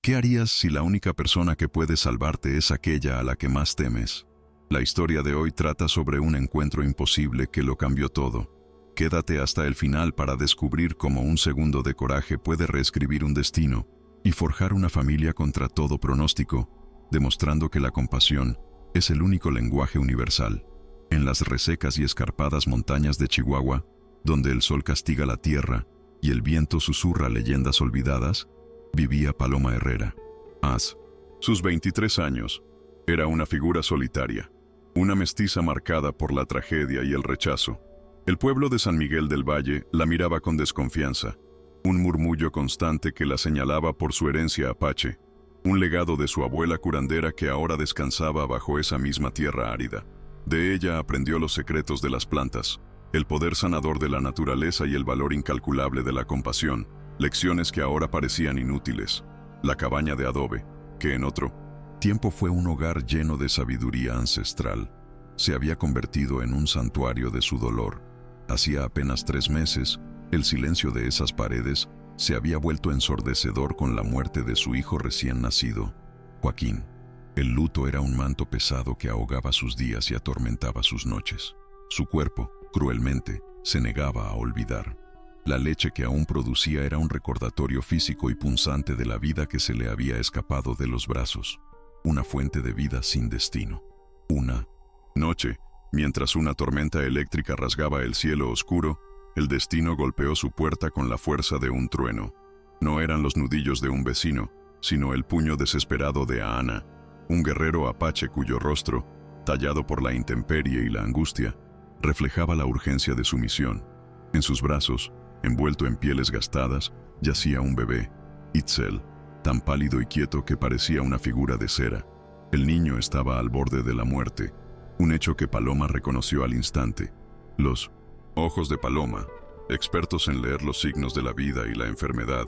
¿Qué harías si la única persona que puede salvarte es aquella a la que más temes? La historia de hoy trata sobre un encuentro imposible que lo cambió todo. Quédate hasta el final para descubrir cómo un segundo de coraje puede reescribir un destino y forjar una familia contra todo pronóstico, demostrando que la compasión es el único lenguaje universal. En las resecas y escarpadas montañas de Chihuahua, donde el sol castiga la tierra y el viento susurra leyendas olvidadas, vivía Paloma Herrera. Sus 23 años, era una figura solitaria, una mestiza marcada por la tragedia y el rechazo. El pueblo de San Miguel del Valle la miraba con desconfianza, un murmullo constante que la señalaba por su herencia apache, un legado de su abuela curandera que ahora descansaba bajo esa misma tierra árida. De ella aprendió los secretos de las plantas, el poder sanador de la naturaleza y el valor incalculable de la compasión, lecciones que ahora parecían inútiles. La cabaña de adobe, que en otro tiempo fue un hogar lleno de sabiduría ancestral, se había convertido en un santuario de su dolor. Hacía apenas 3 meses, el silencio de esas paredes se había vuelto ensordecedor con la muerte de su hijo recién nacido, Joaquín. El luto era un manto pesado que ahogaba sus días y atormentaba sus noches. Su cuerpo, cruelmente, se negaba a olvidar. La leche que aún producía era un recordatorio físico y punzante de la vida que se le había escapado de los brazos. Una fuente de vida sin destino. Una noche, mientras una tormenta eléctrica rasgaba el cielo oscuro, el destino golpeó su puerta con la fuerza de un trueno. No eran los nudillos de un vecino, sino el puño desesperado de Ana, un guerrero apache cuyo rostro, tallado por la intemperie y la angustia, reflejaba la urgencia de su misión. En sus brazos, envuelto en pieles gastadas, yacía un bebé, Itzel, tan pálido y quieto que parecía una figura de cera. El niño estaba al borde de la muerte, un hecho que Paloma reconoció al instante. Los ojos de Paloma, expertos en leer los signos de la vida y la enfermedad,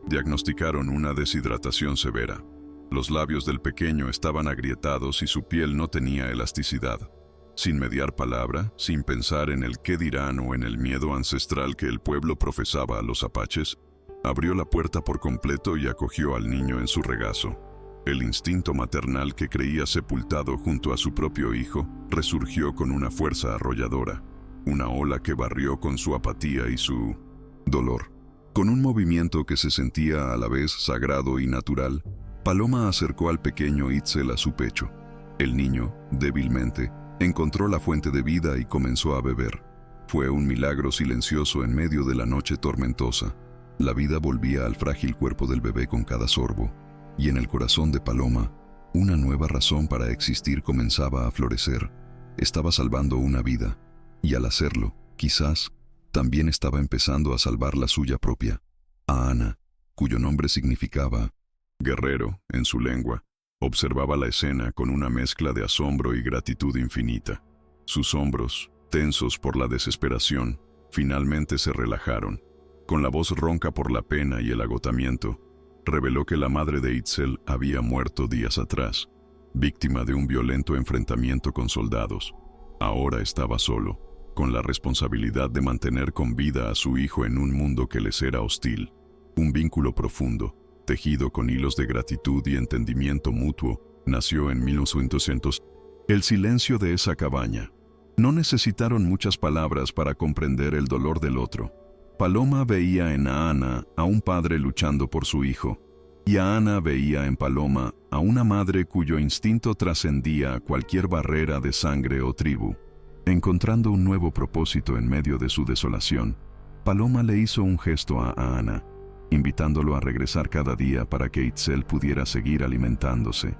diagnosticaron una deshidratación severa. Los labios del pequeño estaban agrietados y su piel no tenía elasticidad. Sin mediar palabra, sin pensar en el qué dirán o en el miedo ancestral que el pueblo profesaba a los apaches, abrió la puerta por completo y acogió al niño en su regazo. El instinto maternal que creía sepultado junto a su propio hijo resurgió con una fuerza arrolladora, una ola que barrió con su apatía y su dolor. Con un movimiento que se sentía a la vez sagrado y natural, Paloma acercó al pequeño Itzel a su pecho. El niño, débilmente, encontró la fuente de vida y comenzó a beber. Fue un milagro silencioso en medio de la noche tormentosa. La vida volvía al frágil cuerpo del bebé con cada sorbo, y en el corazón de Paloma, una nueva razón para existir comenzaba a florecer. Estaba salvando una vida, y al hacerlo, quizás, también estaba empezando a salvar la suya propia. A Ana, cuyo nombre significaba guerrero en su lengua, observaba la escena con una mezcla de asombro y gratitud infinita. Sus hombros, tensos por la desesperación, finalmente se relajaron. Con la voz ronca por la pena y el agotamiento, reveló que la madre de Itzel había muerto días atrás, víctima de un violento enfrentamiento con soldados. Ahora estaba solo, con la responsabilidad de mantener con vida a su hijo en un mundo que les era hostil. Un vínculo profundo, tejido con hilos de gratitud y entendimiento mutuo, nació en 1900. El silencio de esa cabaña. No necesitaron muchas palabras para comprender el dolor del otro. Paloma veía en Ana a un padre luchando por su hijo, y Ana veía en Paloma a una madre cuyo instinto trascendía cualquier barrera de sangre o tribu. Encontrando un nuevo propósito en medio de su desolación, Paloma le hizo un gesto a Ana, invitándolo a regresar cada día para que Itzel pudiera seguir alimentándose.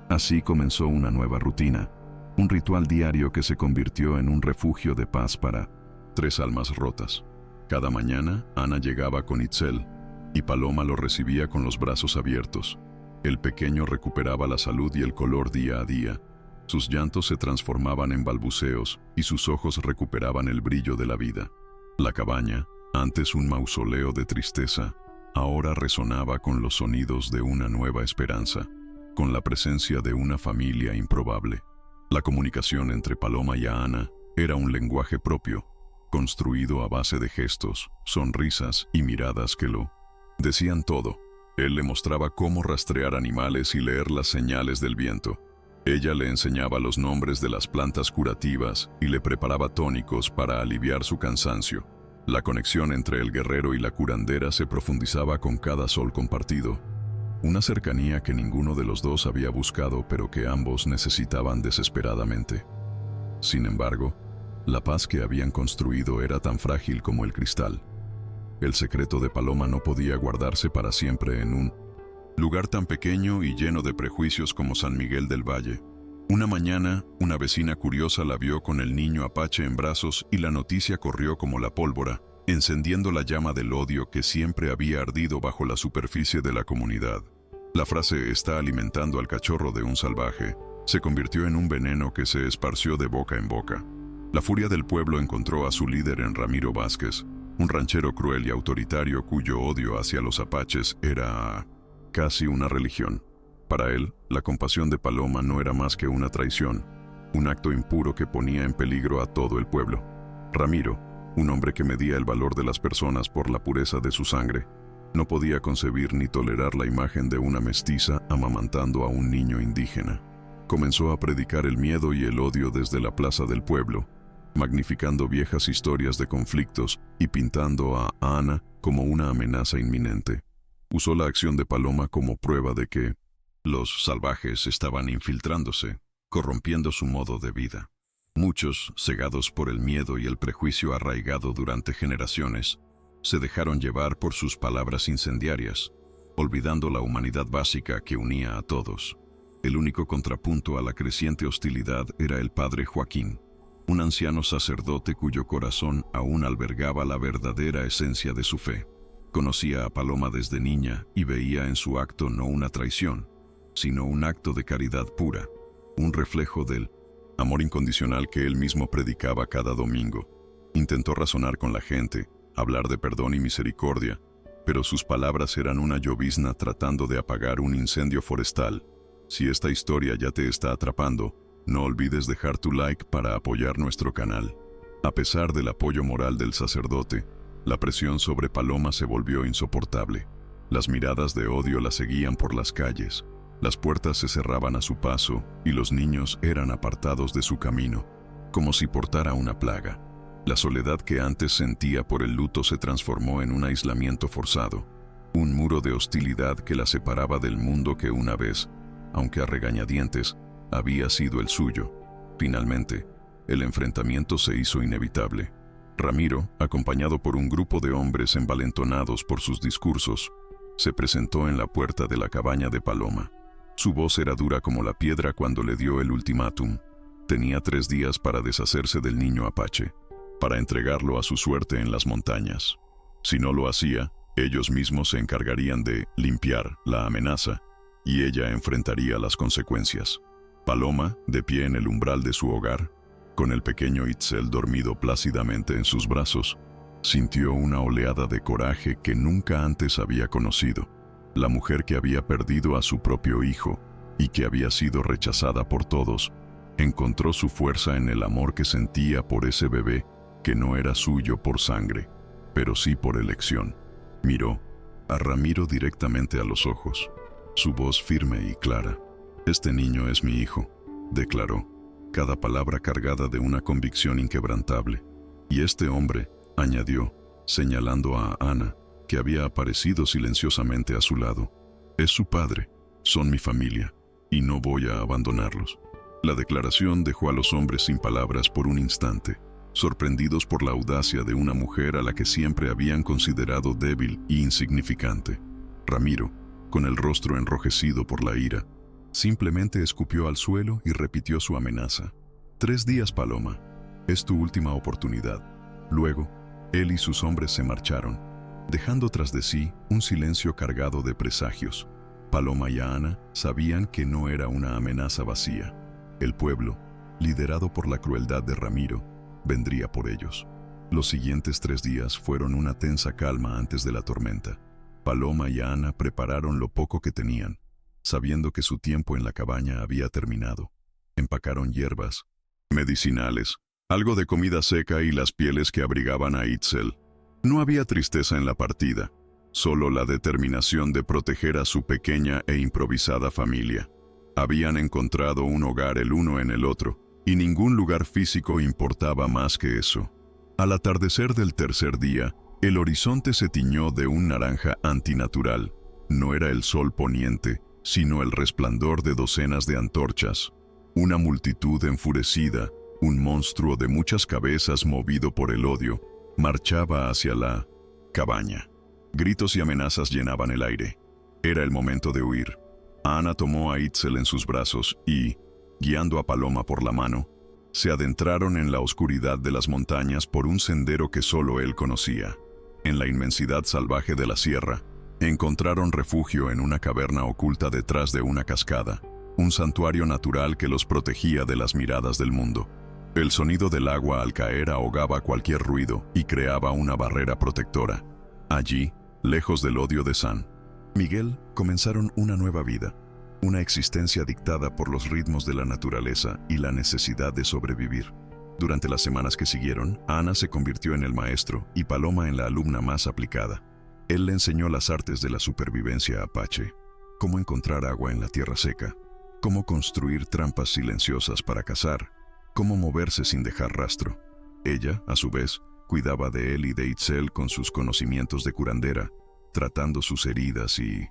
Así comenzó una nueva rutina, un ritual diario que se convirtió en un refugio de paz para 3 almas rotas. Cada mañana, Ana llegaba con Itzel, y Paloma lo recibía con los brazos abiertos. El pequeño recuperaba la salud y el color día a día. Sus llantos se transformaban en balbuceos y sus ojos recuperaban el brillo de la vida. La cabaña, antes un mausoleo de tristeza, ahora resonaba con los sonidos de una nueva esperanza, con la presencia de una familia improbable. La comunicación entre Paloma y Ana era un lenguaje propio, construido a base de gestos, sonrisas y miradas que lo decían todo. Él le mostraba cómo rastrear animales y leer las señales del viento. Ella le enseñaba los nombres de las plantas curativas y le preparaba tónicos para aliviar su cansancio. La conexión entre el guerrero y la curandera se profundizaba con cada sol compartido. Una cercanía que ninguno de los dos había buscado, pero que ambos necesitaban desesperadamente. Sin embargo, la paz que habían construido era tan frágil como el cristal. El secreto de Paloma no podía guardarse para siempre en un lugar tan pequeño y lleno de prejuicios como San Miguel del Valle. Una mañana, una vecina curiosa la vio con el niño apache en brazos y la noticia corrió como la pólvora, encendiendo la llama del odio que siempre había ardido bajo la superficie de la comunidad. La frase "está alimentando al cachorro de un salvaje" se convirtió en un veneno que se esparció de boca en boca. La furia del pueblo encontró a su líder en Ramiro Vázquez, un ranchero cruel y autoritario cuyo odio hacia los apaches era casi una religión. Para él, la compasión de Paloma no era más que una traición, un acto impuro que ponía en peligro a todo el pueblo. Ramiro, un hombre que medía el valor de las personas por la pureza de su sangre, no podía concebir ni tolerar la imagen de una mestiza amamantando a un niño indígena. Comenzó a predicar el miedo y el odio desde la plaza del pueblo, magnificando viejas historias de conflictos y pintando a Ana como una amenaza inminente. Usó la acción de Paloma como prueba de que los salvajes estaban infiltrándose, corrompiendo su modo de vida. Muchos, cegados por el miedo y el prejuicio arraigado durante generaciones, se dejaron llevar por sus palabras incendiarias, olvidando la humanidad básica que unía a todos. El único contrapunto a la creciente hostilidad era el padre Joaquín, un anciano sacerdote cuyo corazón aún albergaba la verdadera esencia de su fe. Conocía a Paloma desde niña y veía en su acto no una traición, sino un acto de caridad pura, un reflejo del amor incondicional que él mismo predicaba cada domingo. Intentó razonar con la gente, hablar de perdón y misericordia, pero sus palabras eran una llovizna tratando de apagar un incendio forestal. Si esta historia ya te está atrapando, no olvides dejar tu like para apoyar nuestro canal. A pesar del apoyo moral del sacerdote, la presión sobre Paloma se volvió insoportable. Las miradas de odio la seguían por las calles, las puertas se cerraban a su paso y los niños eran apartados de su camino, como si portara una plaga. La soledad que antes sentía por el luto se transformó en un aislamiento forzado, un muro de hostilidad que la separaba del mundo que una vez, aunque a regañadientes, había sido el suyo. Finalmente, el enfrentamiento se hizo inevitable. Ramiro, acompañado por un grupo de hombres envalentonados por sus discursos, se presentó en la puerta de la cabaña de Paloma. Su voz era dura como la piedra cuando le dio el ultimátum. Tenía 3 días para deshacerse del niño apache, para entregarlo a su suerte en las montañas. Si no lo hacía, ellos mismos se encargarían de limpiar la amenaza y ella enfrentaría las consecuencias. Paloma, de pie en el umbral de su hogar, con el pequeño Itzel dormido plácidamente en sus brazos, sintió una oleada de coraje que nunca antes había conocido. La mujer que había perdido a su propio hijo y que había sido rechazada por todos, encontró su fuerza en el amor que sentía por ese bebé que no era suyo por sangre, pero sí por elección. Miró a Ramiro directamente a los ojos, su voz firme y clara. «Este niño es mi hijo», declaró, cada palabra cargada de una convicción inquebrantable. «Y este hombre», añadió, señalando a Ana, que había aparecido silenciosamente a su lado, «es su padre, son mi familia, y no voy a abandonarlos». La declaración dejó a los hombres sin palabras por un instante, sorprendidos por la audacia de una mujer a la que siempre habían considerado débil e insignificante. Ramiro, con el rostro enrojecido por la ira, simplemente escupió al suelo y repitió su amenaza. 3 días, Paloma. Es tu última oportunidad. Luego, él y sus hombres se marcharon, dejando tras de sí un silencio cargado de presagios. Paloma y Ana sabían que no era una amenaza vacía. El pueblo, liderado por la crueldad de Ramiro, vendría por ellos. Los siguientes 3 días fueron una tensa calma antes de la tormenta. Paloma y Ana prepararon lo poco que tenían, sabiendo que su tiempo en la cabaña había terminado. Empacaron hierbas medicinales, algo de comida seca y las pieles que abrigaban a Itzel. No había tristeza en la partida, solo la determinación de proteger a su pequeña e improvisada familia. Habían encontrado un hogar el uno en el otro, y ningún lugar físico importaba más que eso. Al atardecer del tercer día, el horizonte se tiñó de un naranja antinatural. No era el sol poniente, sino el resplandor de docenas de antorchas. Una multitud enfurecida, un monstruo de muchas cabezas movido por el odio, marchaba hacia la cabaña. Gritos y amenazas llenaban el aire. Era el momento de huir. Ana tomó a Itzel en sus brazos y, guiando a Paloma por la mano, se adentraron en la oscuridad de las montañas por un sendero que solo él conocía. En la inmensidad salvaje de la sierra, encontraron refugio en una caverna oculta detrás de una cascada, un santuario natural que los protegía de las miradas del mundo. El sonido del agua al caer ahogaba cualquier ruido y creaba una barrera protectora. Allí, lejos del odio de San Miguel, comenzaron una nueva vida, una existencia dictada por los ritmos de la naturaleza y la necesidad de sobrevivir. Durante las semanas que siguieron, Ana se convirtió en el maestro y Paloma en la alumna más aplicada. Él le enseñó las artes de la supervivencia apache, cómo encontrar agua en la tierra seca, cómo construir trampas silenciosas para cazar, cómo moverse sin dejar rastro. Ella, a su vez, cuidaba de él y de Itzel con sus conocimientos de curandera, tratando sus heridas y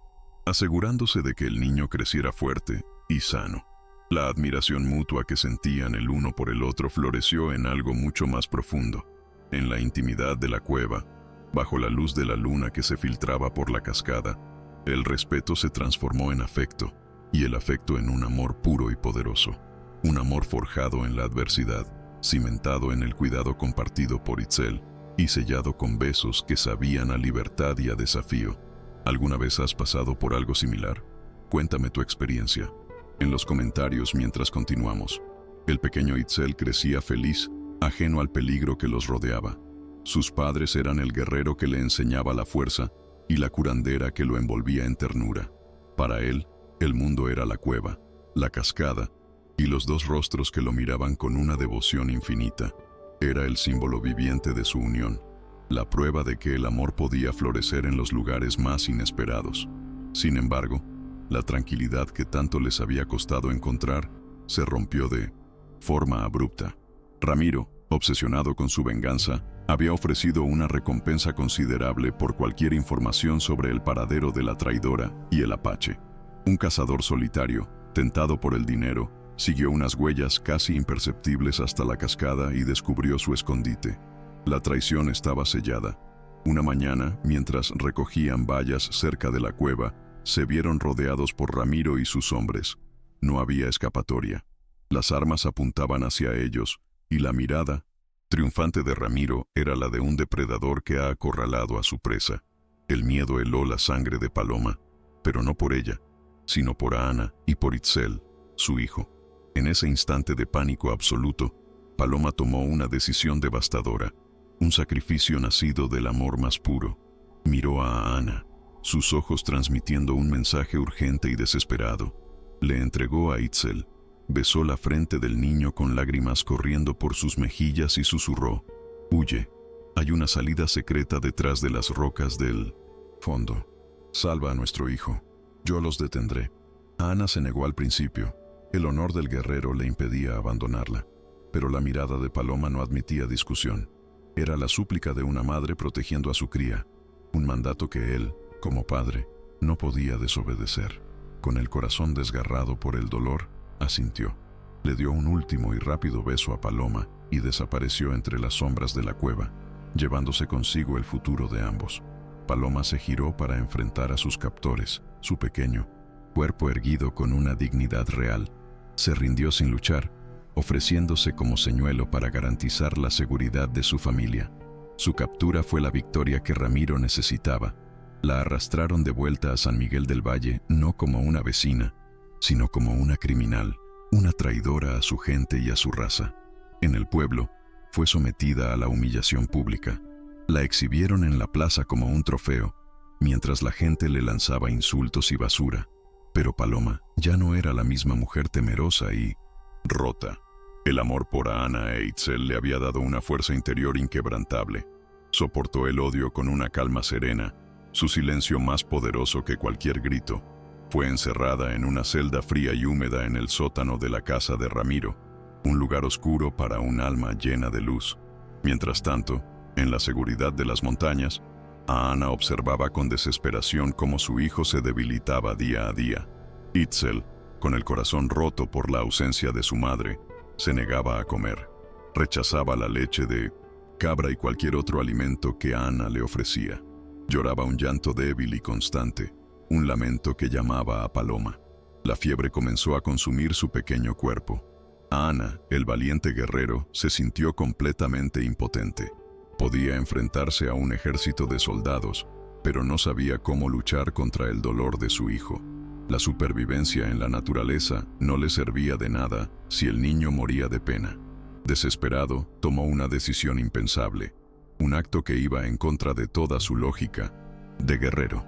asegurándose de que el niño creciera fuerte y sano. La admiración mutua que sentían el uno por el otro floreció en algo mucho más profundo. En la intimidad de la cueva, bajo la luz de la luna que se filtraba por la cascada, el respeto se transformó en afecto, y el afecto en un amor puro y poderoso. Un amor forjado en la adversidad, cimentado en el cuidado compartido por Itzel, y sellado con besos que sabían a libertad y a desafío. ¿Alguna vez has pasado por algo similar? Cuéntame tu experiencia en los comentarios mientras continuamos. El pequeño Itzel crecía feliz, ajeno al peligro que los rodeaba. Sus padres eran el guerrero que le enseñaba la fuerza y la curandera que lo envolvía en ternura. Para él, el mundo era la cueva, la cascada, y los dos rostros que lo miraban con una devoción infinita. Era el símbolo viviente de su unión, la prueba de que el amor podía florecer en los lugares más inesperados. Sin embargo, la tranquilidad que tanto les había costado encontrar se rompió de forma abrupta. Ramiro, obsesionado con su venganza, había ofrecido una recompensa considerable por cualquier información sobre el paradero de la traidora y el apache. Un cazador solitario, tentado por el dinero, siguió unas huellas casi imperceptibles hasta la cascada y descubrió su escondite. La traición estaba sellada. Una mañana, mientras recogían bayas cerca de la cueva, se vieron rodeados por Ramiro y sus hombres. No había escapatoria. Las armas apuntaban hacia ellos, y la mirada triunfante de Ramiro era la de un depredador que ha acorralado a su presa. El miedo heló la sangre de Paloma, pero no por ella, sino por Ana y por Itzel, su hijo. En ese instante de pánico absoluto, Paloma tomó una decisión devastadora, un sacrificio nacido del amor más puro. Miró a Ana, sus ojos transmitiendo un mensaje urgente y desesperado. Le entregó a Itzel, besó la frente del niño con lágrimas corriendo por sus mejillas y susurró: «Huye, hay una salida secreta detrás de las rocas del fondo. Salva a nuestro hijo, yo los detendré». Ana se negó al principio. El honor del guerrero le impedía abandonarla, pero la mirada de Paloma no admitía discusión. Era la súplica de una madre protegiendo a su cría, un mandato que él, como padre, no podía desobedecer. Con el corazón desgarrado por el dolor, asintió. Le dio un último y rápido beso a Paloma y desapareció entre las sombras de la cueva, llevándose consigo el futuro de ambos. Paloma se giró para enfrentar a sus captores, su pequeño cuerpo erguido con una dignidad real. Se rindió sin luchar, ofreciéndose como señuelo para garantizar la seguridad de su familia. Su captura fue la victoria que Ramiro necesitaba. La arrastraron de vuelta a San Miguel del Valle no como una vecina, sino como una criminal, una traidora a su gente y a su raza. En el pueblo, fue sometida a la humillación pública. La exhibieron en la plaza como un trofeo, mientras la gente le lanzaba insultos y basura. Pero Paloma ya no era la misma mujer temerosa y rota. El amor por Ana e Itzel le había dado una fuerza interior inquebrantable. Soportó el odio con una calma serena su silencio más poderoso que cualquier grito. Fue encerrada en una celda fría y húmeda en el sótano de la casa de Ramiro, un lugar oscuro para un alma llena de luz. Mientras tanto, en la seguridad de las montañas, Ana observaba con desesperación cómo su hijo se debilitaba día a día. Itzel, con el corazón roto por la ausencia de su madre, se negaba a comer. Rechazaba la leche de cabra y cualquier otro alimento que Ana le ofrecía. Lloraba un llanto débil y constante, un lamento que llamaba a Paloma. La fiebre comenzó a consumir su pequeño cuerpo. Ana, el valiente guerrero, se sintió completamente impotente. Podía enfrentarse a un ejército de soldados, pero no sabía cómo luchar contra el dolor de su hijo. La supervivencia en la naturaleza no le servía de nada si el niño moría de pena. Desesperado, tomó una decisión impensable, un acto que iba en contra de toda su lógica de guerrero.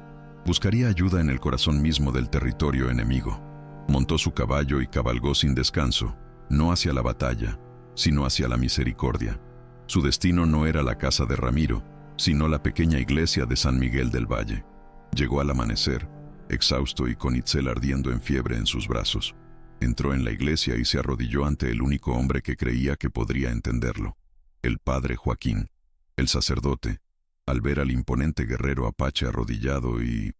Buscaría ayuda en el corazón mismo del territorio enemigo. Montó su caballo y cabalgó sin descanso, no hacia la batalla, sino hacia la misericordia. Su destino no era la casa de Ramiro, sino la pequeña iglesia de San Miguel del Valle. Llegó al amanecer, exhausto y con Itzel ardiendo en fiebre en sus brazos. Entró en la iglesia y se arrodilló ante el único hombre que creía que podría entenderlo, el padre Joaquín. El sacerdote, al ver al imponente guerrero apache arrodillado y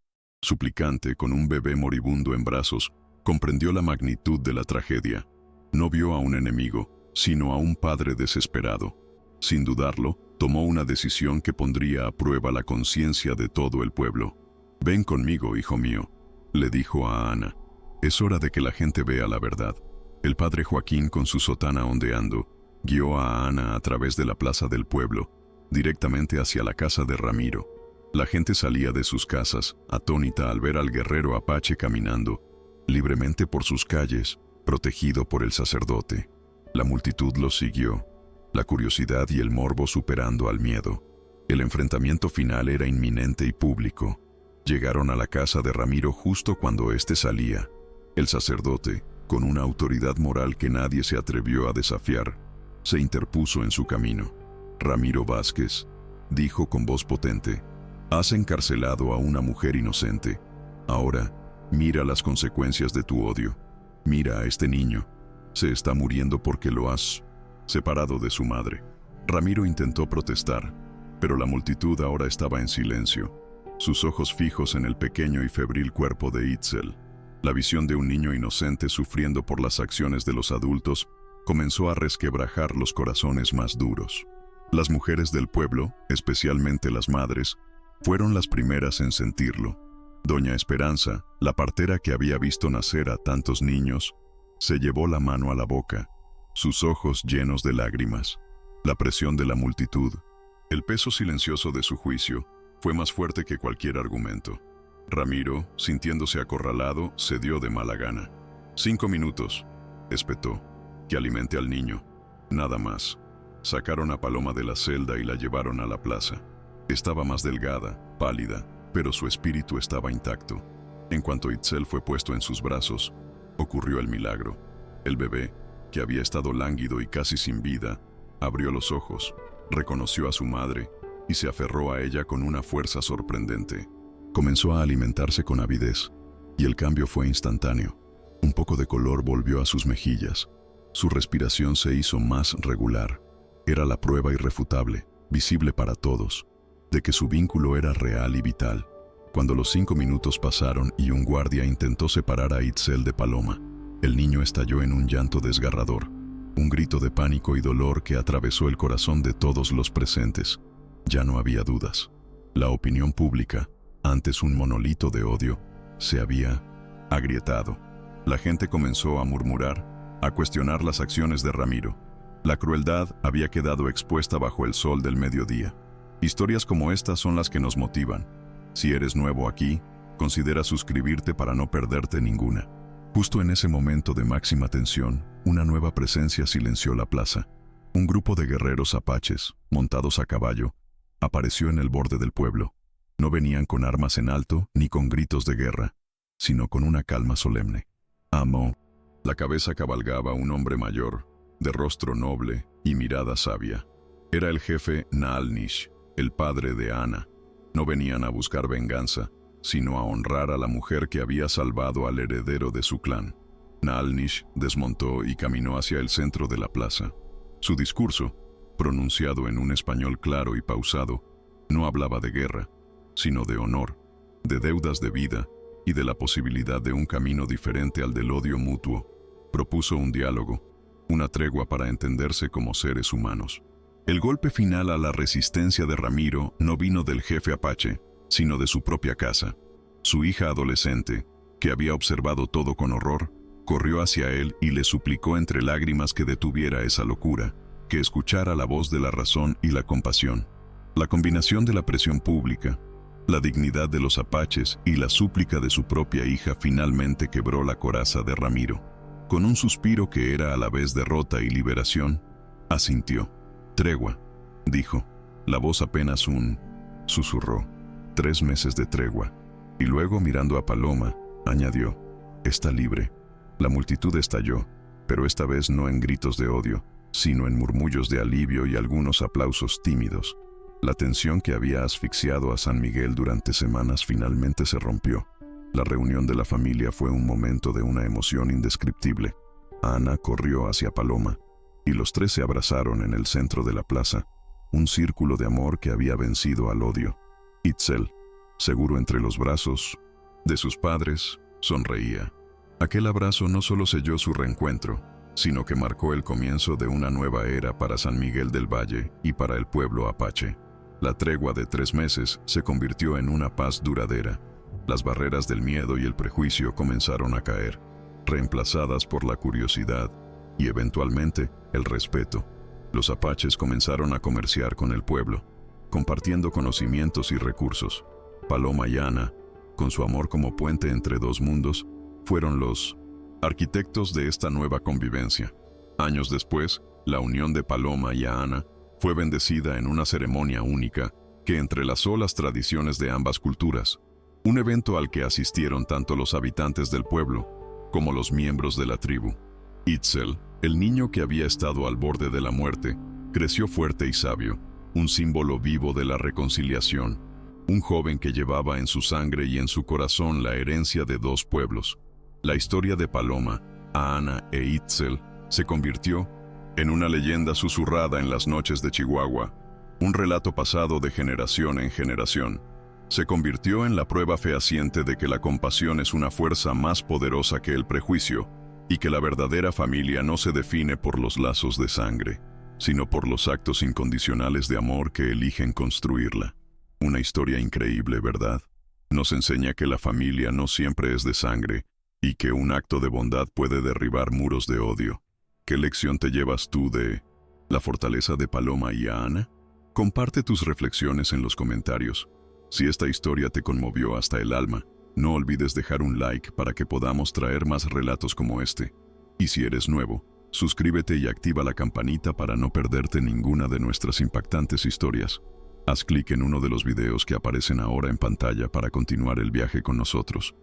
suplicante con un bebé moribundo en brazos, comprendió la magnitud de la tragedia. No vio a un enemigo, sino a un padre desesperado. Sin dudarlo, tomó una decisión que pondría a prueba la conciencia de todo el pueblo. «Ven conmigo, hijo mío», le dijo a Ana. «Es hora de que la gente vea la verdad». El padre Joaquín, con su sotana ondeando, guió a Ana a través de la plaza del pueblo, directamente hacia la casa de Ramiro. La gente salía de sus casas, atónita al ver al guerrero apache caminando libremente por sus calles, protegido por el sacerdote. La multitud lo siguió, la curiosidad y el morbo superando al miedo. El enfrentamiento final era inminente y público. Llegaron a la casa de Ramiro justo cuando éste salía. El sacerdote, con una autoridad moral que nadie se atrevió a desafiar, se interpuso en su camino. «Ramiro Vázquez», dijo con voz potente, «has encarcelado a una mujer inocente. Ahora, mira las consecuencias de tu odio. Mira a este niño. Se está muriendo porque lo has separado de su madre». Ramiro intentó protestar, pero la multitud ahora estaba en silencio, sus ojos fijos en el pequeño y febril cuerpo de Itzel. La visión de un niño inocente sufriendo por las acciones de los adultos comenzó a resquebrajar los corazones más duros. Las mujeres del pueblo, especialmente las madres, fueron las primeras en sentirlo. Doña Esperanza, la partera que había visto nacer a tantos niños, se llevó la mano a la boca, sus ojos llenos de lágrimas. La presión de la multitud, el peso silencioso de su juicio, fue más fuerte que cualquier argumento. Ramiro, sintiéndose acorralado, cedió de mala gana. 5 minutos, espetó, que alimente al niño, nada más. Sacaron a Paloma de la celda y la llevaron a la plaza. Estaba más delgada, pálida, pero su espíritu estaba intacto. En cuanto Itzel fue puesto en sus brazos, ocurrió el milagro. El bebé, que había estado lánguido y casi sin vida, abrió los ojos, reconoció a su madre y se aferró a ella con una fuerza sorprendente. Comenzó a alimentarse con avidez, y el cambio fue instantáneo. Un poco de color volvió a sus mejillas. Su respiración se hizo más regular. Era la prueba irrefutable, visible para todos, de que su vínculo era real y vital. Cuando los 5 minutos pasaron y un guardia intentó separar a Itzel de Paloma, el niño estalló en un llanto desgarrador, un grito de pánico y dolor que atravesó el corazón de todos los presentes. Ya no había dudas. La opinión pública, antes un monolito de odio, se había agrietado. La gente comenzó a murmurar, a cuestionar las acciones de Ramiro. La crueldad había quedado expuesta bajo el sol del mediodía. Historias como estas son las que nos motivan. Si eres nuevo aquí, considera suscribirte para no perderte ninguna. Justo en ese momento de máxima tensión, una nueva presencia silenció la plaza. Un grupo de guerreros apaches, montados a caballo, apareció en el borde del pueblo. No venían con armas en alto ni con gritos de guerra, sino con una calma solemne. Amo. La cabeza cabalgaba un hombre mayor, de rostro noble y mirada sabia. Era el jefe Naalnish, el padre de Ana. No venían a buscar venganza, sino a honrar a la mujer que había salvado al heredero de su clan. Naalnish desmontó y caminó hacia el centro de la plaza. Su discurso, pronunciado en un español claro y pausado, no hablaba de guerra, sino de honor, de deudas de vida y de la posibilidad de un camino diferente al del odio mutuo. Propuso un diálogo, una tregua para entenderse como seres humanos. El golpe final a la resistencia de Ramiro no vino del jefe apache, sino de su propia casa. Su hija adolescente, que había observado todo con horror, corrió hacia él y le suplicó entre lágrimas que detuviera esa locura, que escuchara la voz de la razón y la compasión. La combinación de la presión pública, la dignidad de los apaches y la súplica de su propia hija finalmente quebró la coraza de Ramiro. Con un suspiro que era a la vez derrota y liberación, asintió. «Tregua», dijo. La voz apenas susurró. 3 meses de tregua. Y luego, mirando a Paloma, añadió: «Está libre». La multitud estalló, pero esta vez no en gritos de odio, sino en murmullos de alivio y algunos aplausos tímidos. La tensión que había asfixiado a San Miguel durante semanas finalmente se rompió. La reunión de la familia fue un momento de una emoción indescriptible. Ana corrió hacia Paloma, y los 3 se abrazaron en el centro de la plaza, un círculo de amor que había vencido al odio. Itzel, seguro entre los brazos de sus padres, sonreía. Aquel abrazo no solo selló su reencuentro, sino que marcó el comienzo de una nueva era para San Miguel del Valle y para el pueblo apache. La tregua de 3 meses se convirtió en una paz duradera. Las barreras del miedo y el prejuicio comenzaron a caer, reemplazadas por la curiosidad y eventualmente el respeto. Los apaches comenzaron a comerciar con el pueblo, compartiendo conocimientos y recursos. Paloma y Ana, con su amor como puente entre 2 mundos, fueron los arquitectos de esta nueva convivencia. Años después, la unión de Paloma y Ana fue bendecida en una ceremonia única que entrelazó las tradiciones de ambas culturas, un evento al que asistieron tanto los habitantes del pueblo como los miembros de la tribu. Itzel, el niño que había estado al borde de la muerte, creció fuerte y sabio, un símbolo vivo de la reconciliación, un joven que llevaba en su sangre y en su corazón la herencia de 2 pueblos. La historia de Paloma, Ana e Itzel se convirtió en una leyenda susurrada en las noches de Chihuahua, un relato pasado de generación en generación. Se convirtió en la prueba fehaciente de que la compasión es una fuerza más poderosa que el prejuicio y que la verdadera familia no se define por los lazos de sangre, sino por los actos incondicionales de amor que eligen construirla. Una historia increíble, ¿verdad? Nos enseña que la familia no siempre es de sangre y que un acto de bondad puede derribar muros de odio. ¿Qué lección te llevas tú de la fortaleza de Paloma y Ana? Comparte tus reflexiones en los comentarios. Si esta historia te conmovió hasta el alma, no olvides dejar un like para que podamos traer más relatos como este. Y si eres nuevo, suscríbete y activa la campanita para no perderte ninguna de nuestras impactantes historias. Haz clic en uno de los videos que aparecen ahora en pantalla para continuar el viaje con nosotros.